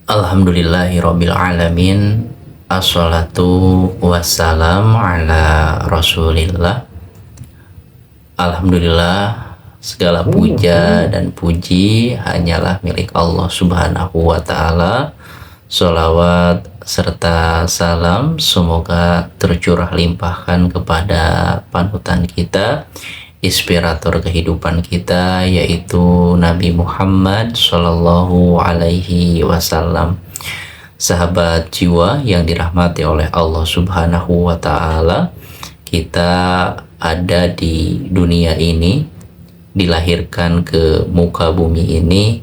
Alhamdulillahirabbil alamin. Assalatu wassalam ala Rasulillah. Alhamdulillah, segala puja dan puji hanyalah milik Allah Subhanahu wa taala. Sholawat serta salam semoga tercurah limpahkan kepada panutan kita, inspirator kehidupan kita, yaitu Nabi Muhammad Shallallahu Alaihi Wasallam. Sahabat jiwa yang dirahmati oleh Allah Subhanahu wa Ta'ala, kita ada di dunia ini, dilahirkan ke muka bumi ini,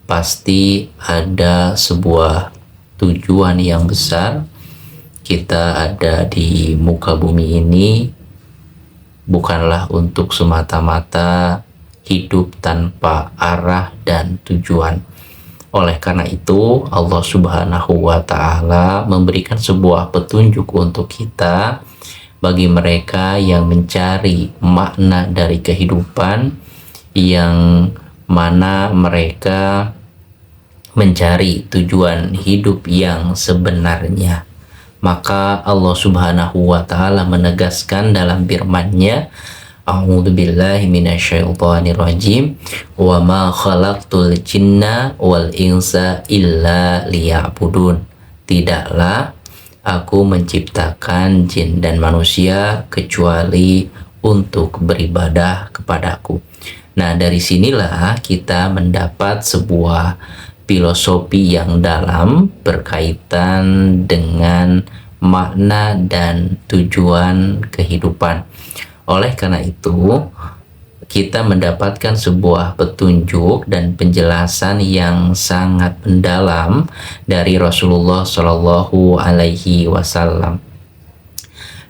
pasti ada sebuah tujuan yang besar. Kita ada di muka bumi ini bukanlah untuk semata-mata hidup tanpa arah dan tujuan. Oleh karena itu, Allah Subhanahu wa Ta'ala memberikan sebuah petunjuk untuk kita bagi mereka yang mencari makna dari kehidupan, yang mana mereka mencari tujuan hidup yang sebenarnya. Maka Allah Subhanahu wa Ta'ala menegaskan dalam firman-Nya, A'udzubillahi minasyaitonirrajim, wa ma khalaqtul jinna wal insa illa liya'budun. Tidaklah aku menciptakan jin dan manusia kecuali untuk beribadah kepadaku. Nah, dari sinilah kita mendapat sebuah filosofi yang dalam berkaitan dengan makna dan tujuan kehidupan. Oleh karena itu, kita mendapatkan sebuah petunjuk dan penjelasan yang sangat mendalam dari Rasulullah Shallallahu Alaihi Wasallam.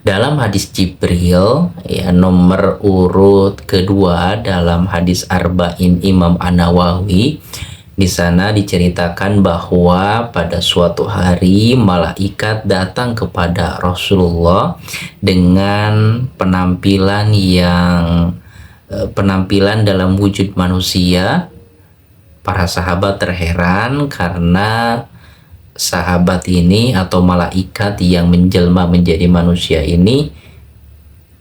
Dalam hadis Jibril, ya, nomor urut kedua dalam hadis Arba'in Imam An-Nawawi, di sana diceritakan bahwa pada suatu hari malaikat datang kepada Rasulullah dengan penampilan dalam wujud manusia. Para sahabat terheran karena sahabat ini atau malaikat yang menjelma menjadi manusia ini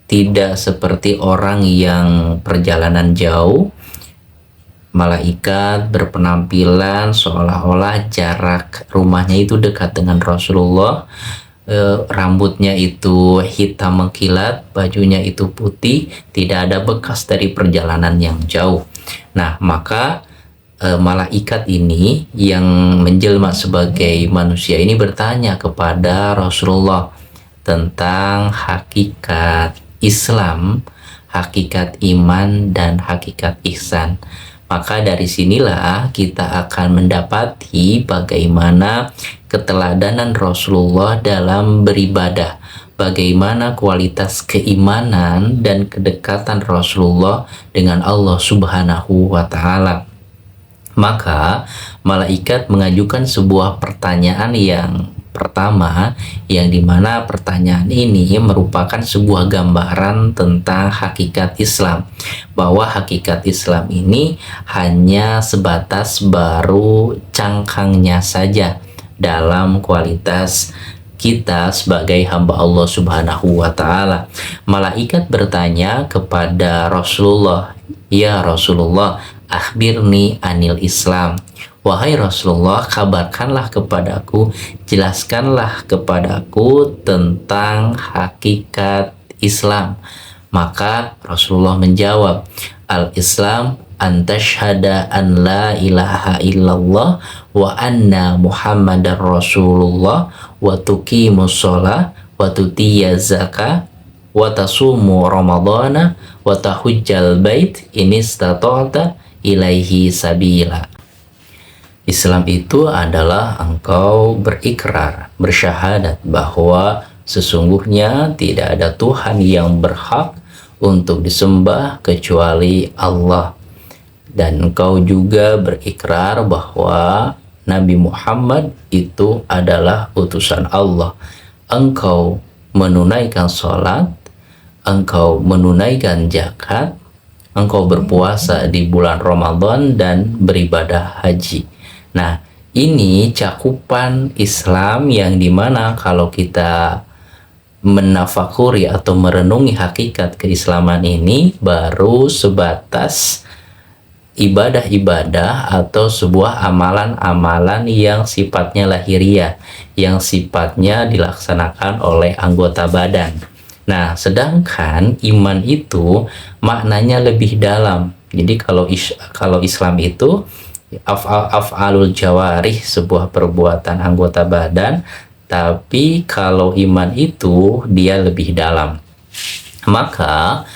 tidak seperti orang yang perjalanan jauh. Malaikat berpenampilan seolah-olah jarak rumahnya itu dekat dengan Rasulullah. Rambutnya itu hitam mengkilat, bajunya itu putih, tidak ada bekas dari perjalanan yang jauh. Nah, maka malaikat ini yang menjelma sebagai manusia ini bertanya kepada Rasulullah tentang hakikat Islam, hakikat iman, dan hakikat ihsan. Maka dari sinilah kita akan mendapati bagaimana keteladanan Rasulullah dalam beribadah, bagaimana kualitas keimanan dan kedekatan Rasulullah dengan Allah Subhanahu wa Ta'ala. Maka malaikat mengajukan sebuah pertanyaan yang pertama, yang dimana pertanyaan ini merupakan sebuah gambaran tentang hakikat Islam, bahwa hakikat Islam ini hanya sebatas baru cangkangnya saja dalam kualitas kita sebagai hamba Allah Subhanahu wa Ta'ala. Malaikat bertanya kepada Rasulullah, "Ya Rasulullah, akhbirni anil Islam." Wahai Rasulullah, kabarkanlah kepadaku, jelaskanlah kepadaku tentang hakikat Islam. Maka Rasulullah menjawab, Al-Islam antashhada an la ilaha illallah wa anna Muhammadar Rasulullah wa tuqimus shalah wa tutiyaz zakah wa tasumu ramadhana wa tahujjal bait in istata'ta ilaihi sabila. Islam itu adalah engkau berikrar, bersyahadat bahwa sesungguhnya tidak ada Tuhan yang berhak untuk disembah kecuali Allah. Dan engkau juga berikrar bahwa Nabi Muhammad itu adalah utusan Allah. Engkau menunaikan sholat, engkau menunaikan zakat, engkau berpuasa di bulan Ramadan dan beribadah haji. Nah, Ini cakupan Islam yang dimana kalau kita menafakuri atau merenungi hakikat keislaman ini baru sebatas ibadah-ibadah atau sebuah amalan-amalan yang sifatnya lahiriah, yang sifatnya dilaksanakan oleh anggota badan. Nah, sedangkan iman itu maknanya lebih dalam. Jadi kalau Islam itu af'alul jawarih, sebuah perbuatan anggota badan, tapi kalau iman itu dia lebih dalam. Maka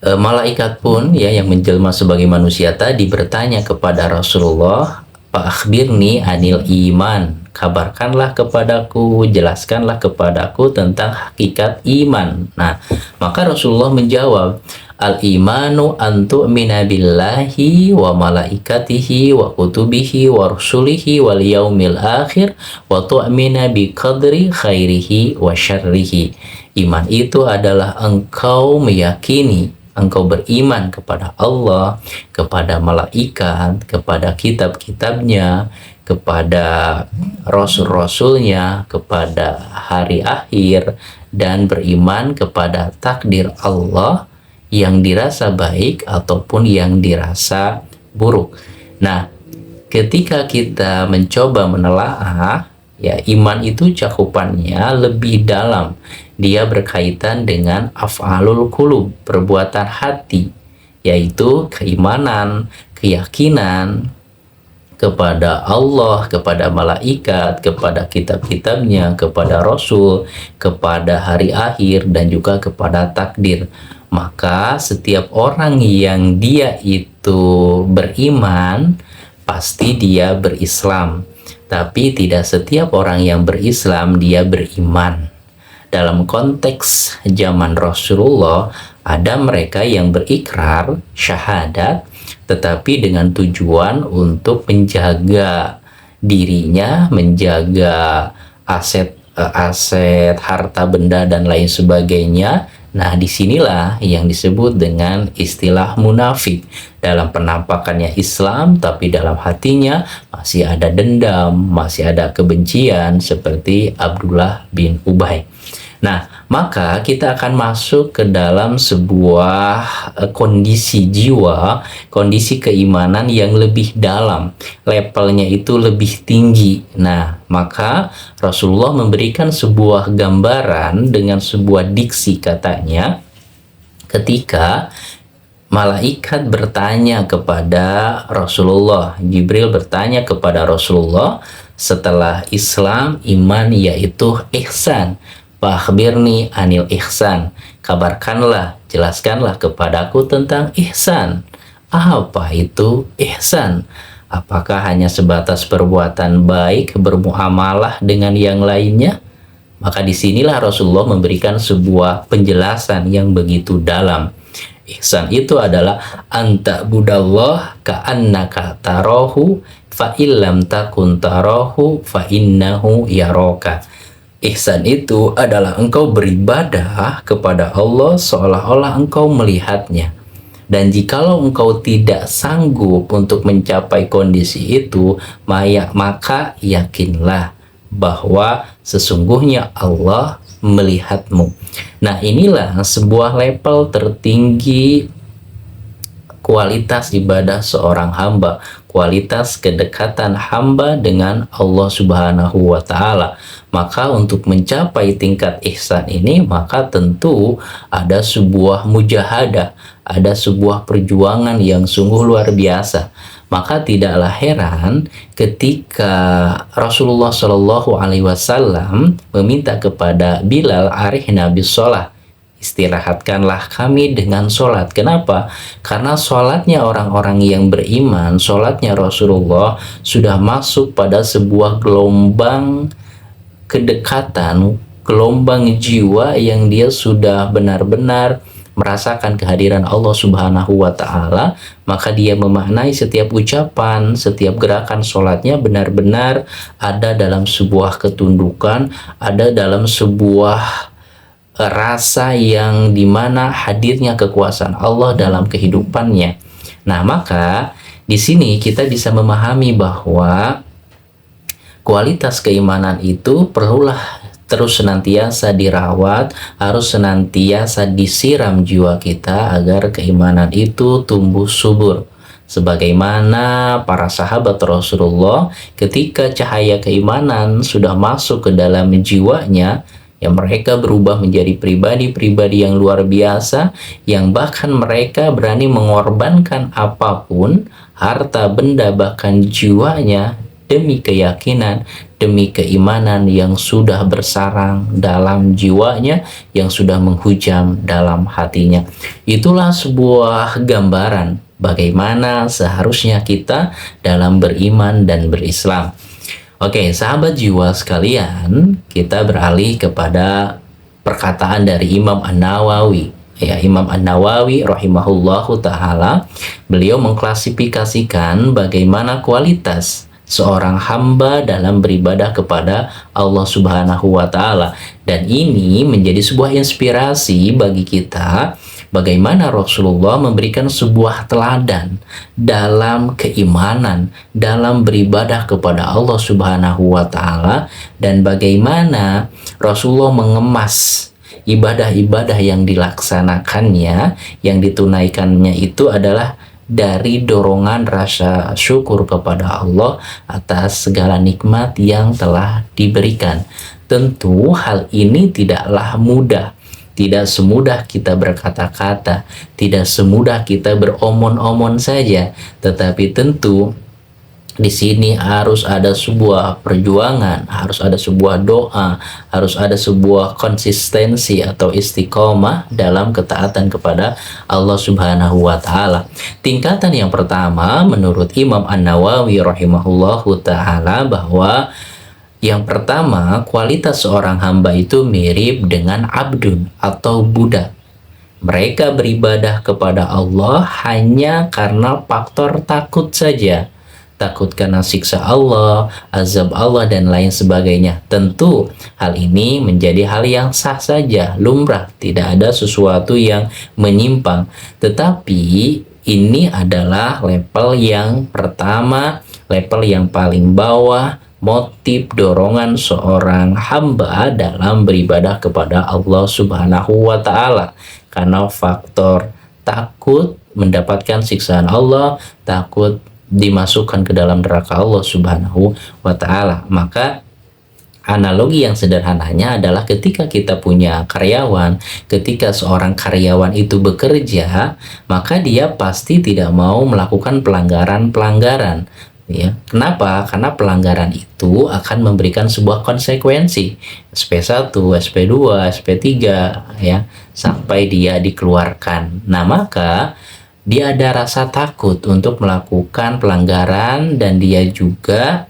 malaikat pun ya yang menjelma sebagai manusia tadi bertanya kepada Rasulullah, "Pak akhbirni anil iman." Kabarkanlah kepadaku, jelaskanlah kepadaku tentang hakikat iman. Nah, maka Rasulullah menjawab, "Al-imanu an tu'mina billahi wa malaikatihi wa kutubihi wa rusulihi wal yaumil akhir wa tu'mina bi qadri khairihi wa syarrihi." Iman itu adalah engkau meyakini, engkau beriman kepada Allah, kepada malaikat, kepada kitab-kitabnya, kepada rasul-rasulnya, kepada hari akhir, dan beriman kepada takdir Allah yang dirasa baik ataupun yang dirasa buruk. Nah, ketika kita mencoba menelaah, ya iman itu cakupannya lebih dalam. Dia berkaitan dengan af'alul qulub, perbuatan hati, yaitu keimanan, keyakinan kepada Allah, kepada malaikat, kepada kitab-kitabnya, kepada Rasul, kepada hari akhir, dan juga kepada takdir. Maka setiap orang yang dia itu beriman, pasti dia berislam. Tapi tidak setiap orang yang berislam dia beriman. Dalam konteks zaman Rasulullah, ada mereka yang berikrar syahadat, tetapi dengan tujuan untuk menjaga dirinya, menjaga aset, harta benda, dan lain sebagainya. Nah, disinilah yang disebut dengan istilah munafik. Dalam penampakannya Islam, tapi dalam hatinya masih ada dendam, masih ada kebencian, seperti Abdullah bin Ubay. Nah, maka kita akan masuk ke dalam sebuah kondisi jiwa, kondisi keimanan yang lebih dalam, levelnya itu lebih tinggi. Nah, maka Rasulullah memberikan sebuah gambaran dengan sebuah diksi, katanya, ketika malaikat bertanya kepada Rasulullah, Jibril bertanya kepada Rasulullah setelah Islam, iman, yaitu ihsan. "Fakhbirni anil ihsan." Kabarkanlah, jelaskanlah kepadaku tentang ihsan. Apa itu ihsan? Apakah hanya sebatas perbuatan baik, bermuamalah dengan yang lainnya? Maka disinilah Rasulullah memberikan sebuah penjelasan yang begitu dalam. Ihsan itu adalah anta budallah ka'annaka tarahu fa illam takun tarahu fa innahu yaraka. Ihsan itu adalah engkau beribadah kepada Allah seolah-olah engkau melihatnya. Dan jikalau engkau tidak sanggup untuk mencapai kondisi itu, maka yakinlah bahwa sesungguhnya Allah melihatmu. Nah, inilah sebuah level tertinggi kualitas ibadah seorang hamba, kualitas kedekatan hamba dengan Allah Subhanahu wa Ta'ala. Maka untuk mencapai tingkat ihsan ini, maka tentu ada sebuah mujahadah, ada sebuah perjuangan yang sungguh luar biasa. Maka tidaklah heran ketika Rasulullah Shallallahu Alaihi Wasallam meminta kepada Bilal, "Arihna bis sholah." Istirahatkanlah kami dengan sholat. Kenapa? Karena sholatnya orang-orang yang beriman, sholatnya Rasulullah sudah masuk pada sebuah gelombang kedekatan, gelombang jiwa yang dia sudah benar-benar merasakan kehadiran Allah Subhanahu wa Ta'ala. Maka dia memaknai setiap ucapan, setiap gerakan sholatnya benar-benar ada dalam sebuah ketundukan, ada dalam sebuah rasa yang dimana hadirnya kekuasaan Allah dalam kehidupannya. Nah, maka di sini kita bisa memahami bahwa kualitas keimanan itu perlulah terus senantiasa dirawat, harus senantiasa disiram jiwa kita agar keimanan itu tumbuh subur. Sebagaimana para sahabat Rasulullah, ketika cahaya keimanan sudah masuk ke dalam jiwanya, ya mereka berubah menjadi pribadi-pribadi yang luar biasa, yang bahkan mereka berani mengorbankan apapun, harta benda bahkan jiwanya, demi keyakinan, demi keimanan yang sudah bersarang dalam jiwanya, yang sudah menghujam dalam hatinya. Itulah sebuah gambaran bagaimana seharusnya kita dalam beriman dan berislam. Oke, sahabat jiwa sekalian, kita beralih kepada perkataan dari Imam An-Nawawi. Ya, Imam An-Nawawi rahimahullahu ta'ala, beliau mengklasifikasikan bagaimana kualitas seorang hamba dalam beribadah kepada Allah Subhanahu wa Ta'ala, dan ini menjadi sebuah inspirasi bagi kita bagaimana Rasulullah memberikan sebuah teladan dalam keimanan, dalam beribadah kepada Allah Subhanahu wa Ta'ala, dan bagaimana Rasulullah mengemas ibadah-ibadah yang dilaksanakannya, yang ditunaikannya itu adalah dari dorongan rasa syukur kepada Allah atas segala nikmat yang telah diberikan. Tentu hal ini tidaklah mudah, tidak semudah kita berkata-kata, tidak semudah kita beromon-omon saja, tetapi tentu di sini harus ada sebuah perjuangan, harus ada sebuah doa, harus ada sebuah konsistensi atau istiqomah dalam ketaatan kepada Allah Subhanahu wa Ta'ala. Tingkatan yang pertama menurut Imam An-Nawawi rahimahullahu ta'ala, bahwa yang pertama, kualitas seorang hamba itu mirip dengan abdun atau budak. Mereka beribadah kepada Allah hanya karena faktor takut saja. Takut karena siksa Allah, azab Allah, dan lain sebagainya. Tentu hal ini menjadi hal yang sah saja, lumrah, tidak ada sesuatu yang menyimpang. Tetapi ini adalah level yang pertama, level yang paling bawah, motif dorongan seorang hamba dalam beribadah kepada Allah Subhanahu wa Ta'ala, karena faktor takut mendapatkan siksaan Allah, takut dimasukkan ke dalam neraka Allah Subhanahu wa Ta'ala. Maka analogi yang sederhananya adalah ketika kita punya karyawan, ketika seorang karyawan itu bekerja, maka dia pasti tidak mau melakukan pelanggaran-pelanggaran. Ya, kenapa? Karena pelanggaran itu akan memberikan sebuah konsekuensi, SP1, SP2, SP3, ya, sampai dia dikeluarkan. Nah, maka dia ada rasa takut untuk melakukan pelanggaran, dan dia juga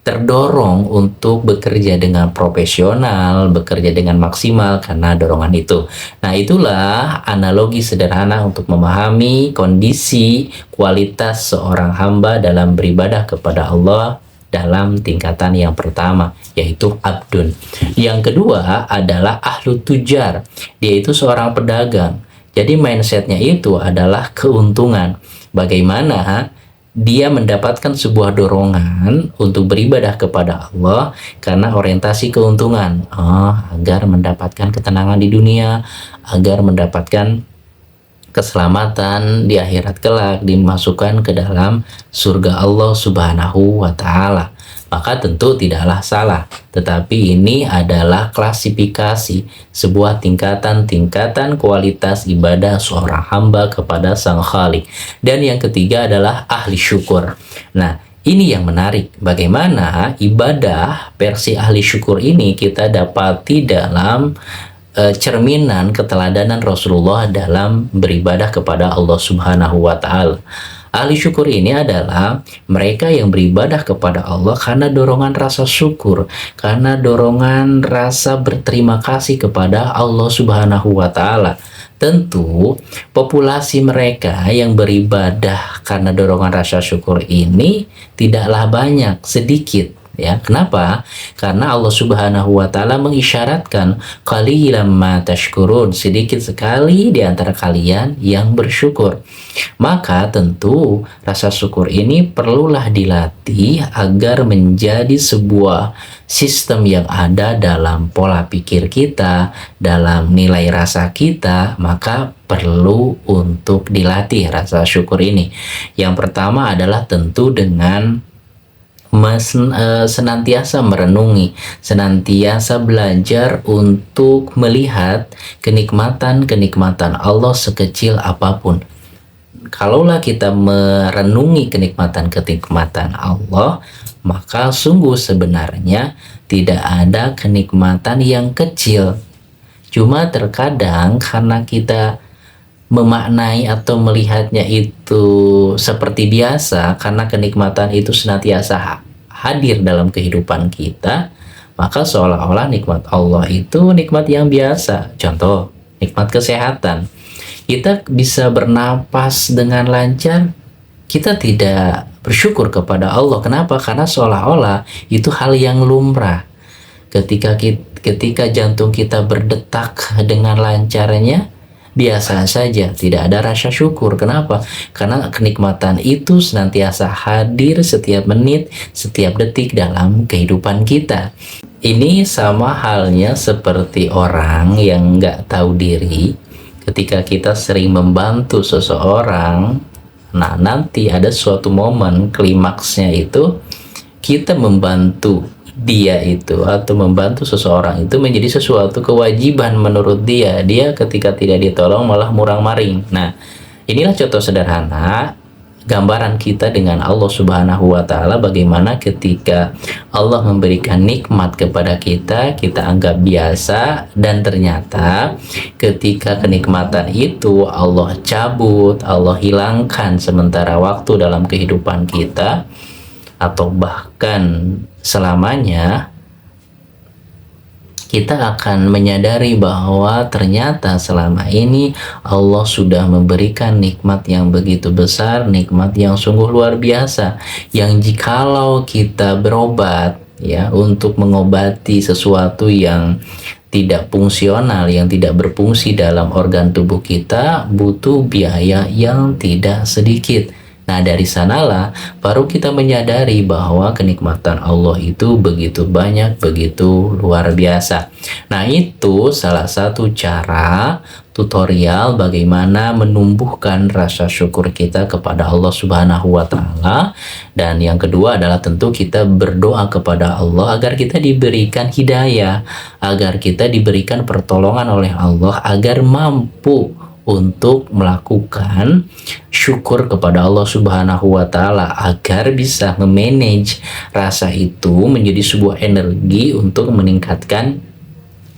terdorong untuk bekerja dengan profesional, bekerja dengan maksimal karena dorongan itu. Nah, itulah analogi sederhana untuk memahami kondisi kualitas seorang hamba dalam beribadah kepada Allah dalam tingkatan yang pertama, yaitu abdun. Yang kedua adalah ahlu tujar. Dia itu seorang pedagang. Jadi mindsetnya itu adalah keuntungan. Bagaimana dia mendapatkan sebuah dorongan untuk beribadah kepada Allah karena orientasi keuntungan. Agar mendapatkan ketenangan di dunia, agar mendapatkan keselamatan di akhirat kelak, dimasukkan ke dalam surga Allah Subhanahu wa Ta'ala. Maka tentu tidaklah salah, tetapi ini adalah klasifikasi sebuah tingkatan-tingkatan kualitas ibadah seorang hamba kepada Sang Khalik. Dan yang ketiga adalah ahli syukur. Nah, ini yang menarik, bagaimana ibadah versi ahli syukur ini kita dapati dalam cerminan keteladanan Rasulullah dalam beribadah kepada Allah Subhanahu wa Ta'ala. Ahli syukur ini adalah mereka yang beribadah kepada Allah karena dorongan rasa syukur, karena dorongan rasa berterima kasih kepada Allah Subhanahu wa Ta'ala. Tentu populasi mereka yang beribadah karena dorongan rasa syukur ini tidaklah banyak, sedikit. Ya, kenapa? Karena Allah Subhanahu wa taala mengisyaratkan qalilan ma tashkurun, sedikit sekali di antara kalian yang bersyukur. Maka tentu rasa syukur ini perlulah dilatih agar menjadi sebuah sistem yang ada dalam pola pikir kita, dalam nilai rasa kita, maka perlu untuk dilatih rasa syukur ini. Yang pertama adalah tentu dengan senantiasa merenungi, senantiasa belajar untuk melihat kenikmatan-kenikmatan Allah sekecil apapun. Kalaulah kita merenungi kenikmatan-kenikmatan Allah, maka sungguh sebenarnya tidak ada kenikmatan yang kecil. Cuma terkadang karena kita memaknai atau melihatnya itu seperti biasa, karena kenikmatan itu senantiasa hadir dalam kehidupan kita, maka seolah-olah nikmat Allah itu nikmat yang biasa. Contoh, nikmat kesehatan. Kita bisa bernapas dengan lancar, kita tidak bersyukur kepada Allah. Kenapa? Karena seolah-olah itu hal yang lumrah. Ketika jantung kita berdetak dengan lancarnya, biasa saja, tidak ada rasa syukur. Kenapa? Karena kenikmatan itu senantiasa hadir setiap menit, setiap detik dalam kehidupan kita. Ini sama halnya seperti orang yang nggak tahu diri. Ketika kita sering membantu seseorang, nah nanti ada suatu momen klimaksnya itu kita membantu dia itu atau membantu seseorang itu menjadi sesuatu kewajiban menurut dia. Dia ketika tidak ditolong malah murang-maring. Nah, inilah contoh sederhana gambaran kita dengan Allah Subhanahu wa taala, bagaimana ketika Allah memberikan nikmat kepada kita, kita anggap biasa, dan ternyata ketika kenikmatan itu Allah cabut, Allah hilangkan sementara waktu dalam kehidupan kita, atau bahkan selamanya, kita akan menyadari bahwa ternyata selama ini Allah sudah memberikan nikmat yang begitu besar, nikmat yang sungguh luar biasa, yang jikalau kita berobat ya untuk mengobati sesuatu yang tidak fungsional, yang tidak berfungsi dalam organ tubuh kita, butuh biaya yang tidak sedikit. Nah, dari sanalah baru kita menyadari bahwa kenikmatan Allah itu begitu banyak, begitu luar biasa. Nah, itu salah satu cara tutorial bagaimana menumbuhkan rasa syukur kita kepada Allah Subhanahu wa taala. Dan yang kedua adalah tentu kita berdoa kepada Allah agar kita diberikan hidayah, agar kita diberikan pertolongan oleh Allah, agar mampu untuk melakukan syukur kepada Allah Subhanahu wa taala, agar bisa memanage rasa itu menjadi sebuah energi untuk meningkatkan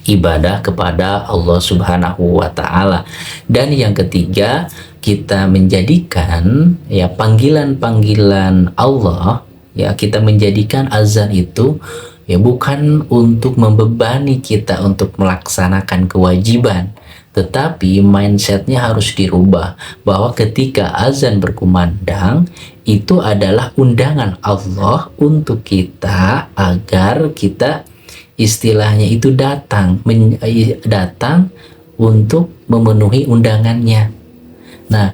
ibadah kepada Allah Subhanahu wa taala. Dan yang ketiga, kita menjadikan ya panggilan-panggilan Allah, ya kita menjadikan azan itu ya bukan untuk membebani kita untuk melaksanakan kewajiban, tetapi mindsetnya harus dirubah bahwa ketika azan berkumandang itu adalah undangan Allah untuk kita agar kita istilahnya itu datang untuk memenuhi undangannya. Nah,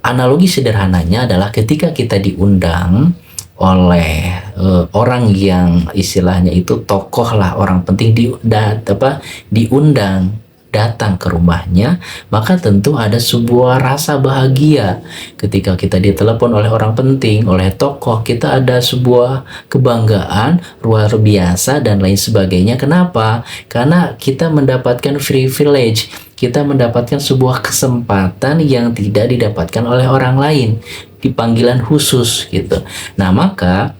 analogi sederhananya adalah ketika kita diundang oleh orang yang istilahnya itu tokoh lah, orang penting diundang datang ke rumahnya, maka tentu ada sebuah rasa bahagia ketika kita ditelepon oleh orang penting, oleh tokoh. Kita ada sebuah kebanggaan luar biasa dan lain sebagainya. Kenapa? Karena kita mendapatkan privilege, kita mendapatkan sebuah kesempatan yang tidak didapatkan oleh orang lain, di panggilan khusus gitu. Nah, maka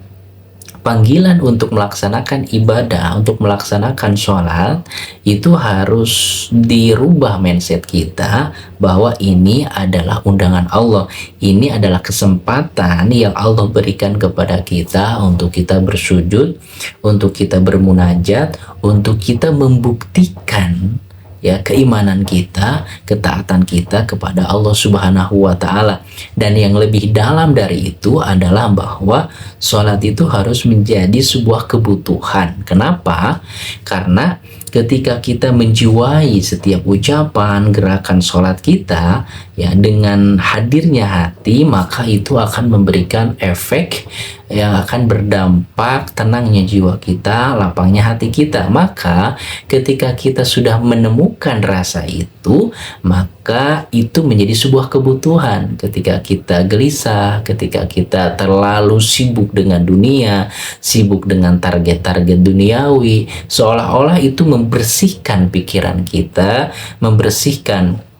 panggilan untuk melaksanakan ibadah, untuk melaksanakan sholat, itu harus dirubah mindset kita bahwa ini adalah undangan Allah. Ini adalah kesempatan yang Allah berikan kepada kita untuk kita bersujud, untuk kita bermunajat, untuk kita membuktikan ya keimanan kita, ketaatan kita kepada Allah Subhanahu wa taala. Dan yang lebih dalam dari itu adalah bahwa sholat itu harus menjadi sebuah kebutuhan. Kenapa? Karena ketika kita menjiwai setiap ucapan, gerakan sholat kita, ya dengan hadirnya hati, maka itu akan memberikan efek yang akan berdampak tenangnya jiwa kita, lapangnya hati kita. Maka ketika kita sudah menemukan rasa itu, maka itu menjadi sebuah kebutuhan. Ketika kita gelisah, ketika kita terlalu sibuk dengan dunia, sibuk dengan target-target duniawi, seolah-olah itu membersihkan pikiran kita, membersihkan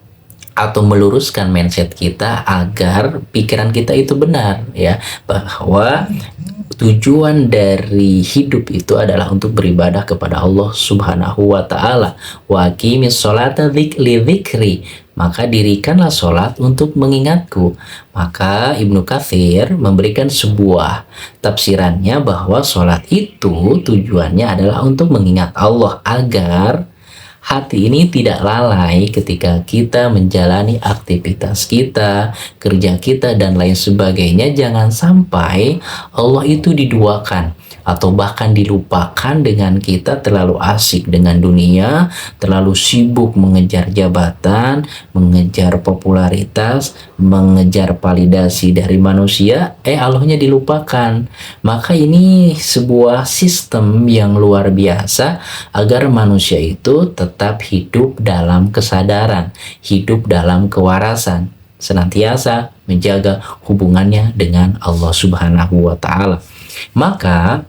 atau meluruskan mindset kita agar pikiran kita itu benar, ya, bahwa tujuan dari hidup itu adalah untuk beribadah kepada Allah Subhanahu wa taala. Wa aqimis sholata li dzikri, maka dirikanlah sholat untuk mengingatku. Maka Ibnu Katsir memberikan sebuah tafsirannya bahwa sholat itu tujuannya adalah untuk mengingat Allah agar hati ini tidak lalai ketika kita menjalani aktivitas kita, kerja kita, dan lain sebagainya. Jangan sampai Allah itu diduakan atau bahkan dilupakan dengan kita terlalu asik dengan dunia, terlalu sibuk mengejar jabatan, mengejar popularitas, mengejar validasi dari manusia, Allahnya dilupakan. Maka ini sebuah sistem yang luar biasa agar manusia itu tetap hidup dalam kesadaran, hidup dalam kewarasan, senantiasa menjaga hubungannya dengan Allah Subhanahu wa taala. Maka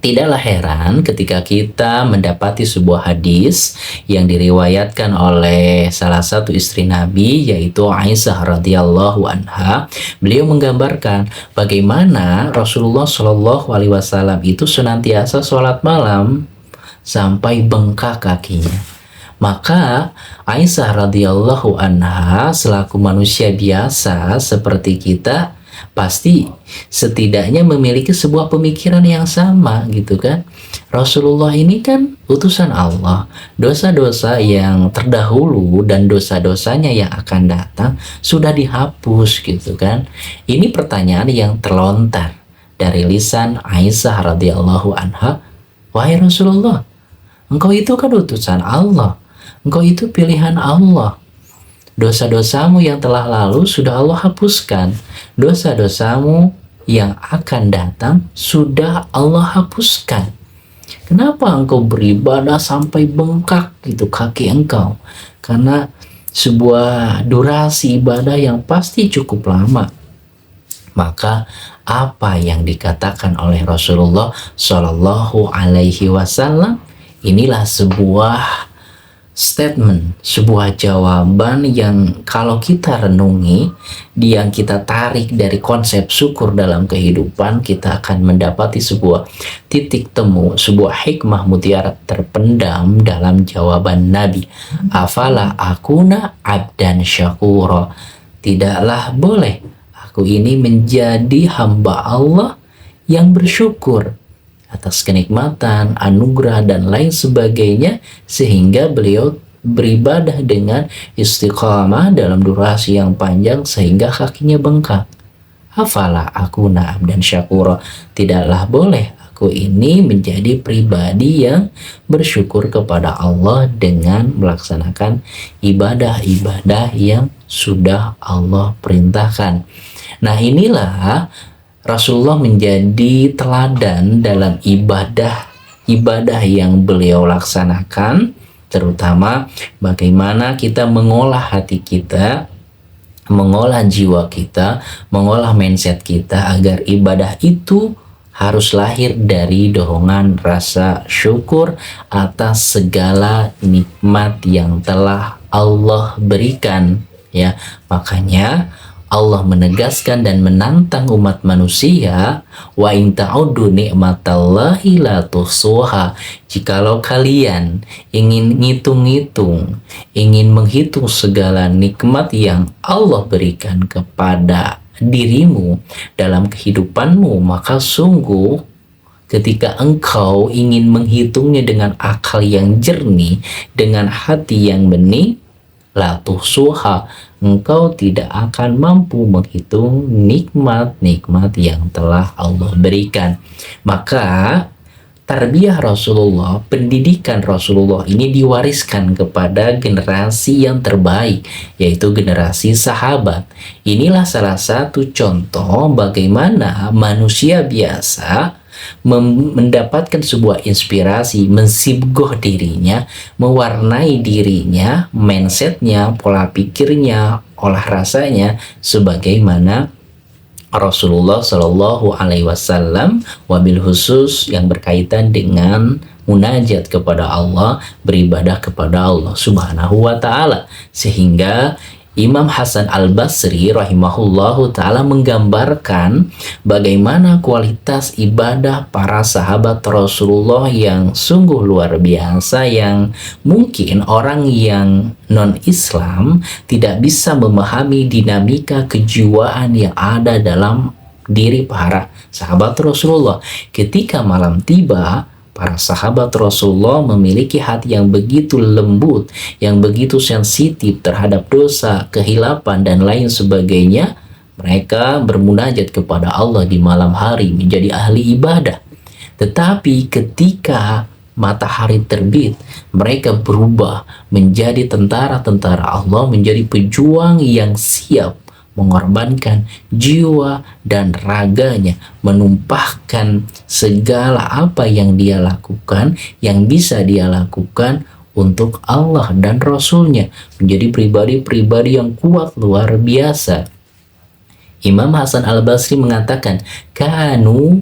tidaklah heran ketika kita mendapati sebuah hadis yang diriwayatkan oleh salah satu istri Nabi, yaitu Aisyah radhiyallahu anha. Beliau menggambarkan bagaimana Rasulullah Shallallahu alaihi wasallam itu senantiasa sholat malam sampai bengkak kakinya. Maka Aisyah radhiyallahu anha selaku manusia biasa seperti kita pasti setidaknya memiliki sebuah pemikiran yang sama, gitu kan. Rasulullah ini kan utusan Allah, dosa-dosa yang terdahulu dan dosa-dosanya yang akan datang sudah dihapus, gitu kan. Ini pertanyaan yang terlontar dari lisan Aisyah radhiyallahu anha, wahai Rasulullah, engkau itu kan utusan Allah, engkau itu pilihan Allah. Dosa-dosamu yang telah lalu sudah Allah hapuskan. Dosa-dosamu yang akan datang sudah Allah hapuskan. Kenapa engkau beribadah sampai bengkak gitu kaki engkau? Karena sebuah durasi ibadah yang pasti cukup lama. Maka apa yang dikatakan oleh Rasulullah Shallallahu alaihi wasallam inilah sebuah statement, sebuah jawaban yang kalau kita renungi, yang kita tarik dari konsep syukur dalam kehidupan, kita akan mendapati sebuah titik temu, sebuah hikmah mutiara terpendam dalam jawaban Nabi. Afala akuna abdan syakura, tidaklah boleh aku ini menjadi hamba Allah yang bersyukur atas kenikmatan, anugerah, dan lain sebagainya, sehingga beliau beribadah dengan istiqamah dalam durasi yang panjang sehingga kakinya bengkak. Afala akuna abdan syakura, tidaklah boleh aku ini menjadi pribadi yang bersyukur kepada Allah dengan melaksanakan ibadah-ibadah yang sudah Allah perintahkan. Nah, inilah Rasulullah menjadi teladan dalam ibadah yang beliau laksanakan, terutama bagaimana kita mengolah hati kita, mengolah jiwa kita, mengolah mindset kita agar ibadah itu harus lahir dari dorongan rasa syukur atas segala nikmat yang telah Allah berikan, ya. Makanya Allah menegaskan dan menantang umat manusia, wa in ta'uddu ni'matallahi la tuhsuha. Jikalau kalian ingin ngitung-ngitung, ingin menghitung segala nikmat yang Allah berikan kepada dirimu dalam kehidupanmu, maka sungguh ketika engkau ingin menghitungnya dengan akal yang jernih, dengan hati yang bening, la tuhsuha, engkau tidak akan mampu menghitung nikmat-nikmat yang telah Allah berikan. Maka tarbiyah Rasulullah, pendidikan Rasulullah ini diwariskan kepada generasi yang terbaik, yaitu generasi sahabat. Inilah salah satu contoh bagaimana manusia biasa mendapatkan sebuah inspirasi, mensibgoh dirinya, mewarnai dirinya, mindsetnya, pola pikirnya, olah rasanya, sebagaimana Rasulullah Shallallahu Alaihi Wasallam, wabil khusus yang berkaitan dengan munajat kepada Allah, beribadah kepada Allah Subhanahu wa Ta'ala. Sehingga Imam Hasan Al-Basri rahimahullahu ta'ala menggambarkan bagaimana kualitas ibadah para sahabat Rasulullah yang sungguh luar biasa, yang mungkin orang yang non-Islam tidak bisa memahami dinamika kejiwaan yang ada dalam diri para sahabat Rasulullah. Ketika malam tiba, para sahabat Rasulullah memiliki hati yang begitu lembut, yang begitu sensitif terhadap dosa, kehilapan, dan lain sebagainya. Mereka bermunajat kepada Allah di malam hari, menjadi ahli ibadah. Tetapi ketika matahari terbit, mereka berubah menjadi tentara-tentara Allah, menjadi pejuang yang siap mengorbankan jiwa dan raganya, menumpahkan segala apa yang dia lakukan, yang bisa dia lakukan untuk Allah dan Rasulnya, menjadi pribadi-pribadi yang kuat luar biasa. Imam Hasan Al-Basri mengatakan, kanu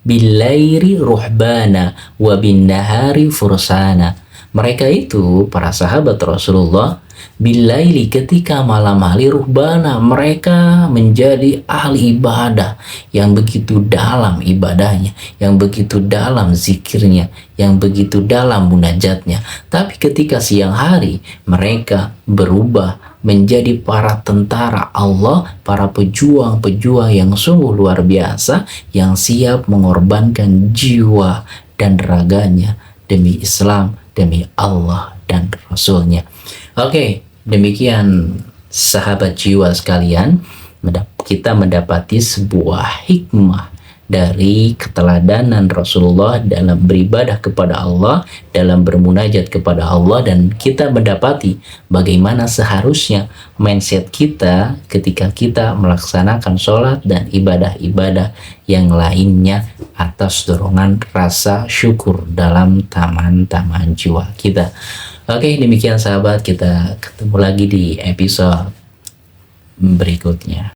billairi ruhbana wa bin nahari fursana. Mereka itu, para sahabat Rasulullah, billaili, ketika malam hari, ruhbana, mereka menjadi ahli ibadah yang begitu dalam ibadahnya, yang begitu dalam zikirnya, yang begitu dalam munajatnya. Tapi ketika siang hari, mereka berubah menjadi para tentara Allah, para pejuang-pejuang yang sungguh luar biasa, yang siap mengorbankan jiwa dan raganya demi Islam, demi Allah dan Rasulnya. Oke, demikian sahabat jiwa sekalian, kita mendapati sebuah hikmah dari keteladanan Rasulullah dalam beribadah kepada Allah, dalam bermunajat kepada Allah, dan kita mendapati bagaimana seharusnya mindset kita ketika kita melaksanakan sholat dan ibadah-ibadah yang lainnya atas dorongan rasa syukur dalam taman-taman jiwa kita. Oke, demikian sahabat, kita ketemu lagi di episode berikutnya.